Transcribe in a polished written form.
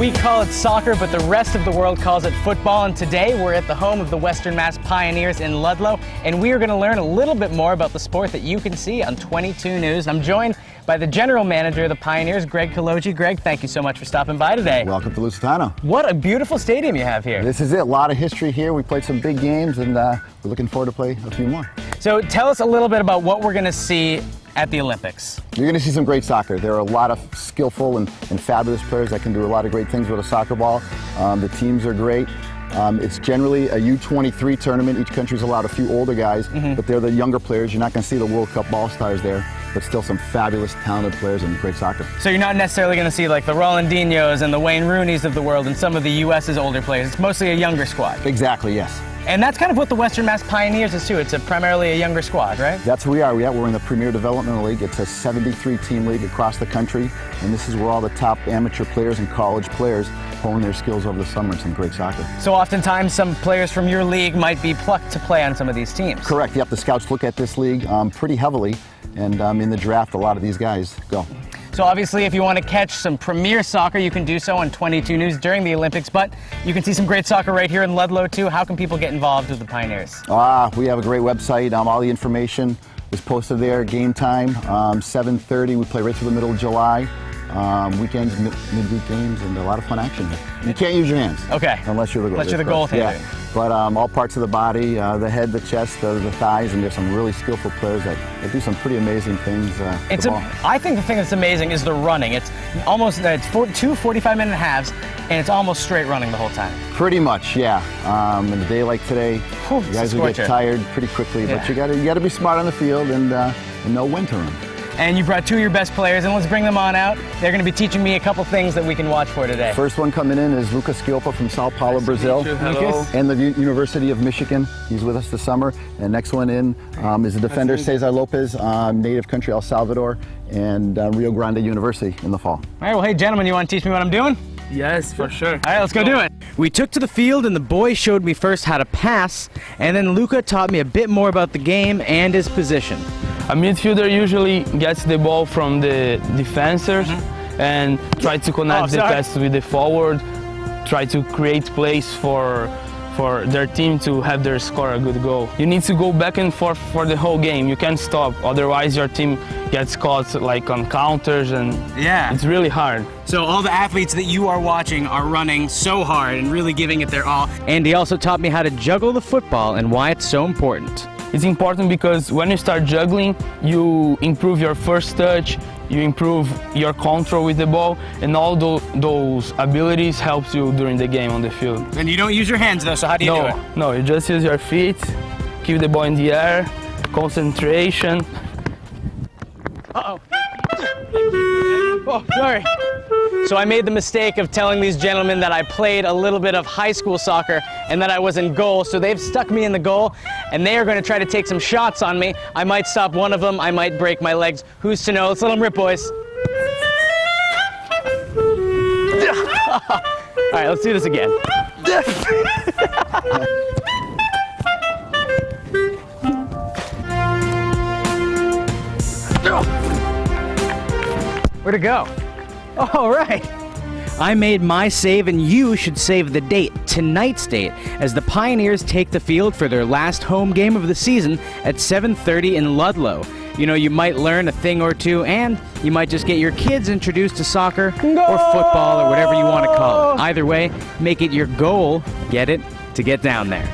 we call it soccer, but the rest of the world calls it football. And today we're at the home of the Western Mass Pioneers in Ludlow, and we are going to learn a little bit more about the sport that you can see on 22 News. I'm joined by the general manager of the Pioneers, Greg Kaloji. Greg, thank you so much for stopping by today. Welcome to Lusitano. What a beautiful stadium you have here. This is it. A lot of history here. We played some big games, and we're looking forward to play a few more. So tell us a little bit about what we're going to see at the Olympics. You're going to see some great soccer. There are a lot of skillful and fabulous players that can do a lot of great things with a soccer ball. The teams are great. It's generally a U23 tournament. Each country's allowed a few older guys, but they're the younger players. You're not going to see the World Cup all-stars there, but still some fabulous, talented players and great soccer. So you're not necessarily going to see like the Rolandinhos and the Wayne Rooneys of the world and some of the U.S.'s older players. It's mostly a younger squad. Exactly, yes. And that's kind of what the Western Mass Pioneers is too. It's primarily a younger squad, right? That's who we are. We're in the Premier Developmental League. It's a 73-team league across the country, and this is where all the top amateur players and college players hone their skills over the summer in some great soccer. So oftentimes some players from your league might be plucked to play on some of these teams. Correct. Yep, the scouts look at this league pretty heavily, and in the draft a lot of these guys go. So obviously if you want to catch some premier soccer, you can do so on 22 News during the Olympics, but you can see some great soccer right here in Ludlow too. How can people get involved with the Pioneers? We have a great website. All the information is posted there. Game time, 7:30. We play right through the middle of July. Weekends, midweek games, and a lot of fun action. You can't use your hands. Okay. Unless you're the goaltender. Unless you're the goaltender. Yeah. But all parts of the body, the head, the chest, the thighs, and there's some really skillful players that do some pretty amazing things. I think the thing that's amazing is the running. It's almost two 45-minute halves, and it's almost straight running the whole time. Pretty much, yeah. In a day like today, you guys will get tired pretty quickly, but you got to be smart on the field and know when to run. And you brought two of your best players, and let's bring them on out. They're going to be teaching me a couple things that we can watch for today. First one coming in is Lucas Schioppa from Sao Paulo, Brazil. Hello. And the University of Michigan. He's with us this summer. And next one in is the defender Cesar Lopez, native country El Salvador, and Rio Grande University in the fall. All right, well, hey, gentlemen, you want to teach me what I'm doing? Yes, for sure. All right, let's go do it. We took to the field, and the boys showed me first how to pass, and then Luca taught me a bit more about the game and his position. A midfielder usually gets the ball from the defenders and try to connect the pass with the forward, try to create place for their team to have their score a good goal. You need to go back and forth for the whole game. You can't stop, otherwise your team gets caught like on counters, and it's really hard. So all the athletes that you are watching are running so hard and really giving it their all. And he also taught me how to juggle the football and why it's so important. It's important because when you start juggling, you improve your first touch, you improve your control with the ball, and all those abilities helps you during the game on the field. And you don't use your hands though, so how do you do it? No, you just use your feet, keep the ball in the air, concentration. Uh-oh. Oh, sorry. So I made the mistake of telling these gentlemen that I played a little bit of high school soccer and that I was in goal, so they've stuck me in the goal, and they are going to try to take some shots on me. I might stop one of them, I might break my legs. Who's to know? Let's let them rip, boys. All right, let's do this again. Where'd it go? All right. I made my save, and you should save the date, tonight's date, as the Pioneers take the field for their last home game of the season at 7:30 in Ludlow. You know, you might learn a thing or two, and you might just get your kids introduced to soccer or football or whatever you want to call it. Either way, make it your goal, get it, to get down there.